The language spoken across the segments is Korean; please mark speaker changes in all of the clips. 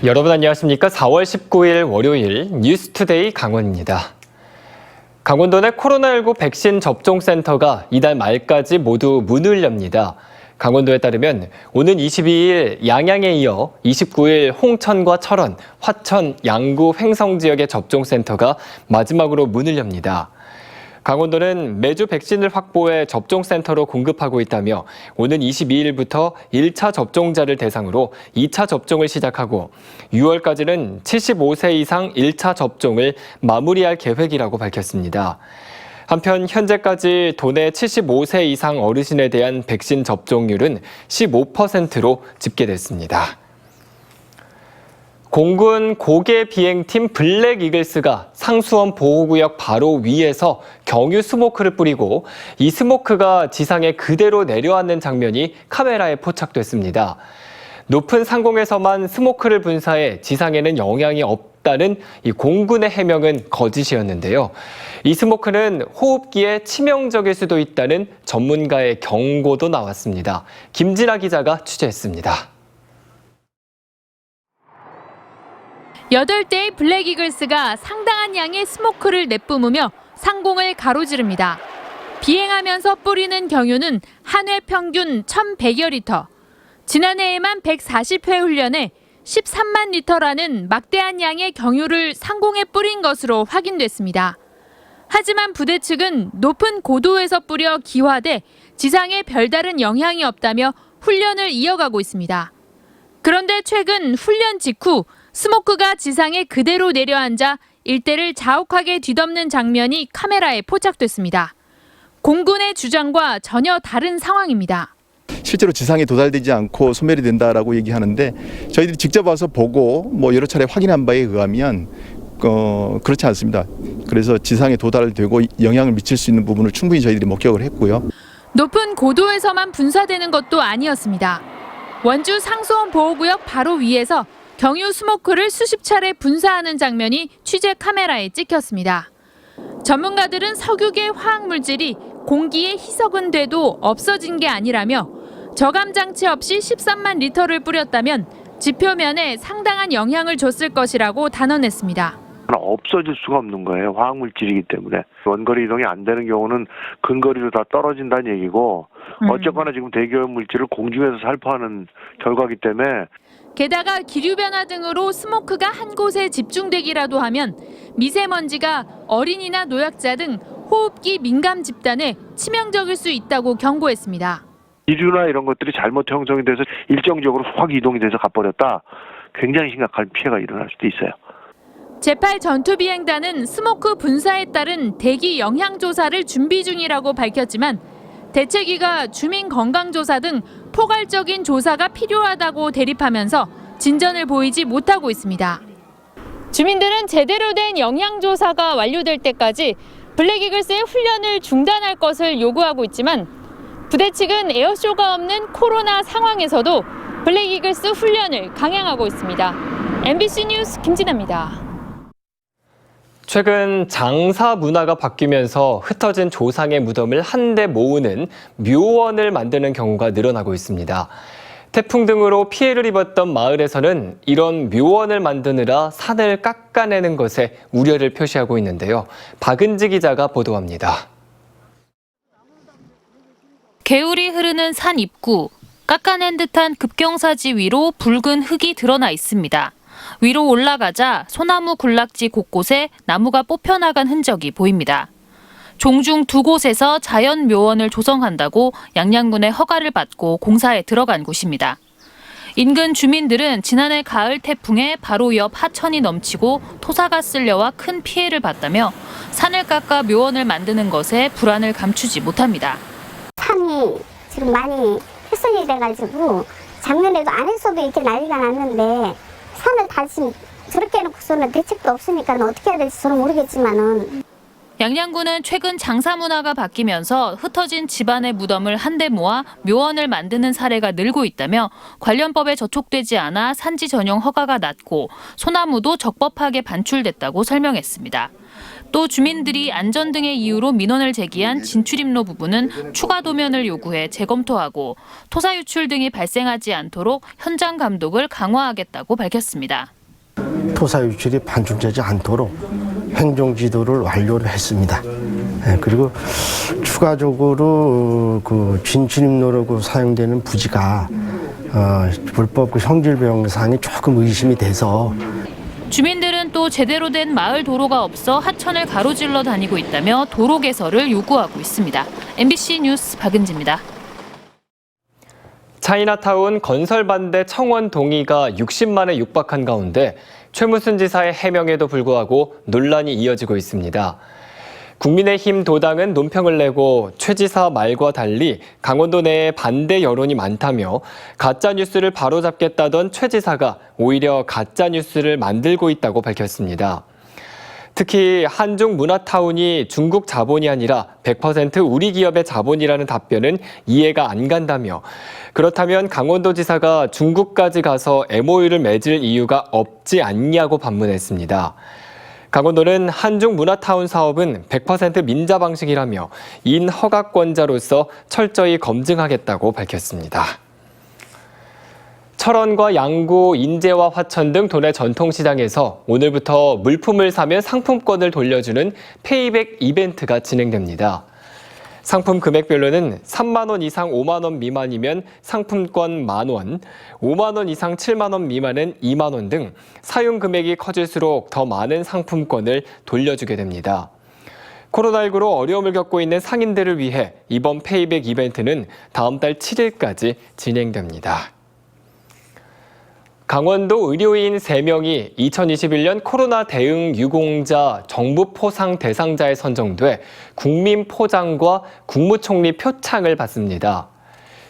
Speaker 1: 여러분 안녕하십니까? 4월 19일 월요일 뉴스투데이 강원입니다. 강원도 내 코로나19 백신 접종센터가 이달 말까지 모두 문을 엽니다. 강원도에 따르면 오는 22일 양양에 이어 29일 홍천과 철원, 화천, 양구, 횡성 지역의 접종센터가 마지막으로 문을 엽니다. 강원도는 매주 백신을 확보해 접종센터로 공급하고 있다며 오는 22일부터 1차 접종자를 대상으로 2차 접종을 시작하고 6월까지는 75세 이상 1차 접종을 마무리할 계획이라고 밝혔습니다. 한편 현재까지 도내 75세 이상 어르신에 대한 백신 접종률은 15%로 집계됐습니다. 공군 고개 비행팀 블랙 이글스가 상수원 보호구역 바로 위에서 경유 스모크를 뿌리고 이 스모크가 지상에 그대로 내려앉는 장면이 카메라에 포착됐습니다. 높은 상공에서만 스모크를 분사해 지상에는 영향이 없다는 이 공군의 해명은 거짓이었는데요. 이 스모크는 호흡기에 치명적일 수도 있다는 전문가의 경고도 나왔습니다. 김진아 기자가 취재했습니다.
Speaker 2: 8대의 블랙 이글스가 상당한 양의 스모크를 내뿜으며 상공을 가로지릅니다. 비행하면서 뿌리는 경유는 한 회 평균 1,100여 리터. 지난해에만 140회 훈련에 13만 리터라는 막대한 양의 경유를 상공에 뿌린 것으로 확인됐습니다. 하지만 부대 측은 높은 고도에서 뿌려 기화돼 지상에 별다른 영향이 없다며 훈련을 이어가고 있습니다. 그런데 최근 훈련 직후 스모크가 지상에 그대로 내려앉아 일대를 자욱하게 뒤덮는 장면이 카메라에 포착됐습니다. 공군의 주장과 전혀 다른 상황입니다.
Speaker 3: 실제로 지상에 도달되지 않고 소멸이 된다라고 얘기하는데 저희들이 직접 와서 보고 여러 차례 확인한 바에 의하면 그렇지 않습니다. 그래서 지상에 도달되고 영향을 미칠 수 있는 부분을 충분히 저희들이 목격을 했고요.
Speaker 2: 높은 고도에서만 분사되는 것도 아니었습니다. 원주 상수원 보호구역 바로 위에서 경유 스모크를 수십 차례 분사하는 장면이 취재 카메라에 찍혔습니다. 전문가들은 석유계 화학물질이 공기에 희석은 돼도 없어진 게 아니라며 저감 장치 없이 13만 리터를 뿌렸다면 지표면에 상당한 영향을 줬을 것이라고 단언했습니다.
Speaker 4: 없어질 수가 없는 거예요. 화학물질이기 때문에. 원거리 이동이 안 되는 경우는 근거리로 다 떨어진다는 얘기고 어쨌거나 지금 대기오염 물질을 공중에서 살포하는 결과이기 때문에
Speaker 2: 게다가 기류 변화 등으로 스모크가 한 곳에 집중되기라도 하면 미세먼지가 어린이나 노약자 등 호흡기 민감 집단에 치명적일 수 있다고 경고했습니다.
Speaker 4: 기류나 이런 것들이 잘못 형성이 돼서 일정적으로 확 이동이 돼서 가버렸다. 굉장히 심각한 피해가 일어날 수도 있어요.
Speaker 2: 제8 전투비행단은 스모크 분사에 따른 대기 영향 조사를 준비 중이라고 밝혔지만 대책위가 주민 건강 조사 등 포괄적인 조사가 필요하다고 대립하면서 진전을 보이지 못하고 있습니다. 주민들은 제대로 된 영향 조사가 완료될 때까지 블랙 이글스의 훈련을 중단할 것을 요구하고 있지만 부대 측은 에어쇼가 없는 코로나 상황에서도 블랙 이글스 훈련을 강행하고 있습니다. MBC 뉴스 김진아입니다.
Speaker 1: 최근 장사 문화가 바뀌면서 흩어진 조상의 무덤을 한데 모으는 묘원을 만드는 경우가 늘어나고 있습니다. 태풍 등으로 피해를 입었던 마을에서는 이런 묘원을 만드느라 산을 깎아내는 것에 우려를 표시하고 있는데요. 박은지 기자가 보도합니다.
Speaker 5: 개울이 흐르는 산 입구, 깎아낸 듯한 급경사지 위로 붉은 흙이 드러나 있습니다. 위로 올라가자 소나무 군락지 곳곳에 나무가 뽑혀나간 흔적이 보입니다. 종중 두 곳에서 자연 묘원을 조성한다고 양양군의 허가를 받고 공사에 들어간 곳입니다. 인근 주민들은 지난해 가을 태풍에 바로 옆 하천이 넘치고 토사가 쓸려와 큰 피해를 봤다며 산을 깎아 묘원을 만드는 것에 불안을 감추지 못합니다.
Speaker 6: 산이 지금 많이 훼손이 돼가지고 작년에도 안에서도 이렇게 난리가 났는데 산을 다시 저렇게 해놓고서는 대책도 없으니까 어떻게 해야 될지 저는 모르겠지만은.
Speaker 5: 양양군은 최근 장사 문화가 바뀌면서 흩어진 집안의 무덤을 한데 모아 묘원을 만드는 사례가 늘고 있다며 관련법에 저촉되지 않아 산지 전용 허가가 낮고 소나무도 적법하게 반출됐다고 설명했습니다. 또 주민들이 안전 등의 이유로 민원을 제기한 진출입로 부분은 추가 도면을 요구해 재검토하고 토사 유출 등이 발생하지 않도록 현장 감독을 강화하겠다고 밝혔습니다.
Speaker 7: 토사 유출이 반출되지 않도록 행정 지도를 완료를 했습니다. 그리고 추가적으로 그 진출입로로 사용되는 부지가 불법 그 성질 변경사항이 조금 의심이 돼서
Speaker 5: 주민들은 또 제대로 된 마을 도로가 없어 하천을 가로질러 다니고 있다며 도로 개설을 요구하고 있습니다. MBC 뉴스 박은지입니다.
Speaker 1: 차이나타운 건설 반대 청원 동의가 60만에 육박한 가운데 최무순 지사의 해명에도 불구하고 논란이 이어지고 있습니다. 국민의힘 도당은 논평을 내고 최 지사 말과 달리 강원도 내에 반대 여론이 많다며 가짜뉴스를 바로잡겠다던 최 지사가 오히려 가짜뉴스를 만들고 있다고 밝혔습니다. 특히 한중 문화타운이 중국 자본이 아니라 100% 우리 기업의 자본이라는 답변은 이해가 안 간다며 그렇다면 강원도지사가 중국까지 가서 MOU를 맺을 이유가 없지 않냐고 반문했습니다. 강원도는 한중 문화타운 사업은 100% 민자 방식이라며 인 허가권자로서 철저히 검증하겠다고 밝혔습니다. 철원과 양구, 인제와 화천 등 도내 전통시장에서 오늘부터 물품을 사면 상품권을 돌려주는 페이백 이벤트가 진행됩니다. 상품 금액별로는 3만 원 이상 5만 원 미만이면 상품권 만 원, 5만 원 이상 7만 원 미만은 2만 원 등 사용 금액이 커질수록 더 많은 상품권을 돌려주게 됩니다. 코로나19로 어려움을 겪고 있는 상인들을 위해 이번 페이백 이벤트는 다음 달 7일까지 진행됩니다. 강원도 의료인 3명이 2021년 코로나 대응 유공자 정부 포상 대상자에 선정돼 국민포장과 국무총리 표창을 받습니다.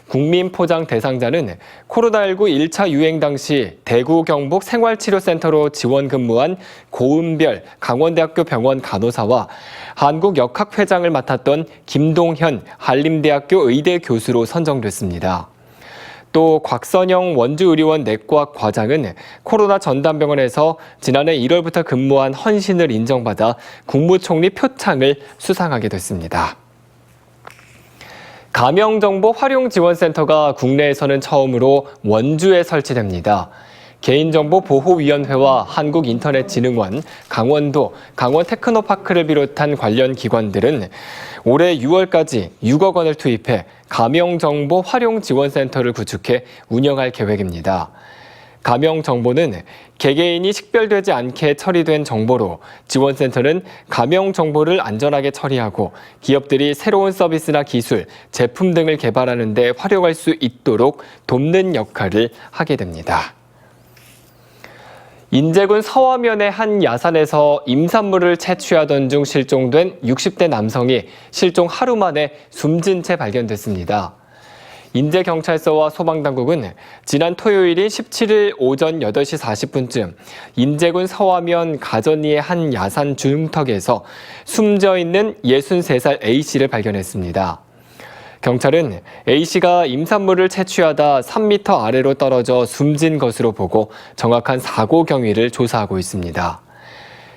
Speaker 1: 국민포장 대상자는 코로나19 1차 유행 당시 대구 경북 생활치료센터로 지원 근무한 고은별 강원대학교 병원 간호사와 한국역학회장을 맡았던 김동현 한림대학교 의대 교수로 선정됐습니다. 또 곽선영 원주의료원 내과 과장은 코로나 전담병원에서 지난해 1월부터 근무한 헌신을 인정받아 국무총리 표창을 수상하게 됐습니다. 가명정보활용지원센터가 국내에서는 처음으로 원주에 설치됩니다. 개인정보보호위원회와 한국인터넷진흥원, 강원도, 강원테크노파크를 비롯한 관련 기관들은 올해 6월까지 6억 원을 투입해 가명정보활용지원센터를 구축해 운영할 계획입니다. 가명정보는 개개인이 식별되지 않게 처리된 정보로 지원센터는 가명정보를 안전하게 처리하고 기업들이 새로운 서비스나 기술, 제품 등을 개발하는 데 활용할 수 있도록 돕는 역할을 하게 됩니다. 인제군 서화면의 한 야산에서 임산물을 채취하던 중 실종된 60대 남성이 실종 하루 만에 숨진 채 발견됐습니다. 인제경찰서와 소방당국은 지난 토요일인 17일 오전 8시 40분쯤 인제군 서화면 가전리의 한 야산 중턱에서 숨져 있는 63살 A씨를 발견했습니다. 경찰은 A씨가 임산물을 채취하다 3m 아래로 떨어져 숨진 것으로 보고 정확한 사고 경위를 조사하고 있습니다.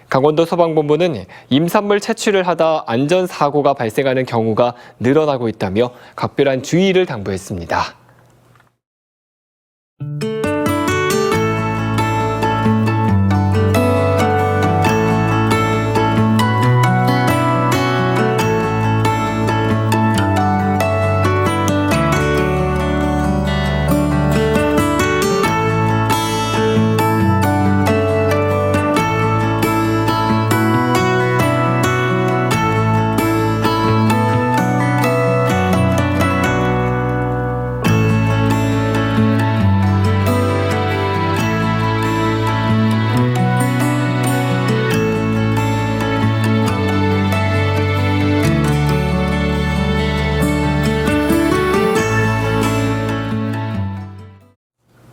Speaker 1: 강원도 소방본부는 임산물 채취를 하다 안전사고가 발생하는 경우가 늘어나고 있다며 각별한 주의를 당부했습니다.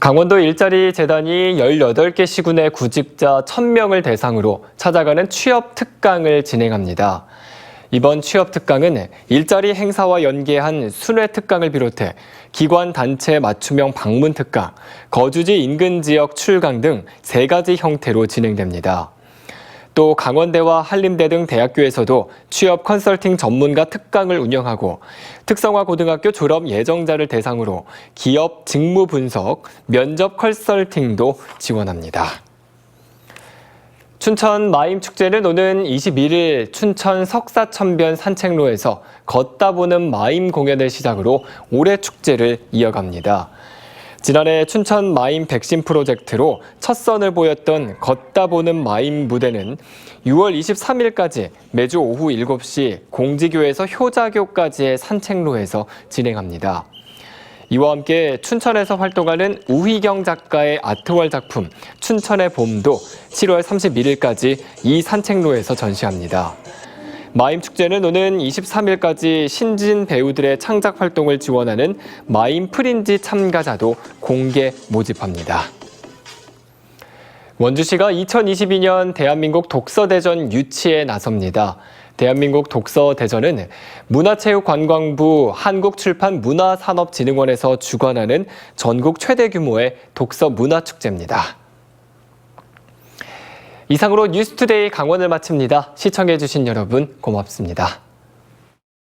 Speaker 1: 강원도 일자리 재단이 18개 시군의 구직자 1,000명을 대상으로 찾아가는 취업 특강을 진행합니다. 이번 취업 특강은 일자리 행사와 연계한 순회 특강을 비롯해 기관 단체 맞춤형 방문 특강, 거주지 인근 지역 출강 등 3가지 형태로 진행됩니다. 또 강원대와 한림대 등 대학교에서도 취업 컨설팅 전문가 특강을 운영하고 특성화 고등학교 졸업 예정자를 대상으로 기업 직무 분석, 면접 컨설팅도 지원합니다. 춘천 마임축제는 오는 21일 춘천 석사천변 산책로에서 걷다 보는 마임 공연을 시작으로 올해 축제를 이어갑니다. 지난해 춘천 마임 백신 프로젝트로 첫 선을 보였던 걷다 보는 마임 무대는 6월 23일까지 매주 오후 7시 공지교에서 효자교까지의 산책로에서 진행합니다. 이와 함께 춘천에서 활동하는 우희경 작가의 아트월 작품 춘천의 봄도 7월 31일까지 이 산책로에서 전시합니다. 마임축제는 오는 23일까지 신진 배우들의 창작 활동을 지원하는 마임 프린지 참가자도 공개 모집합니다. 원주시가 2022년 대한민국 독서대전 유치에 나섭니다. 대한민국 독서대전은 문화체육관광부 한국출판문화산업진흥원에서 주관하는 전국 최대 규모의 독서 문화축제입니다. 이상으로 뉴스투데이 강원을 마칩니다. 시청해주신 여러분 고맙습니다.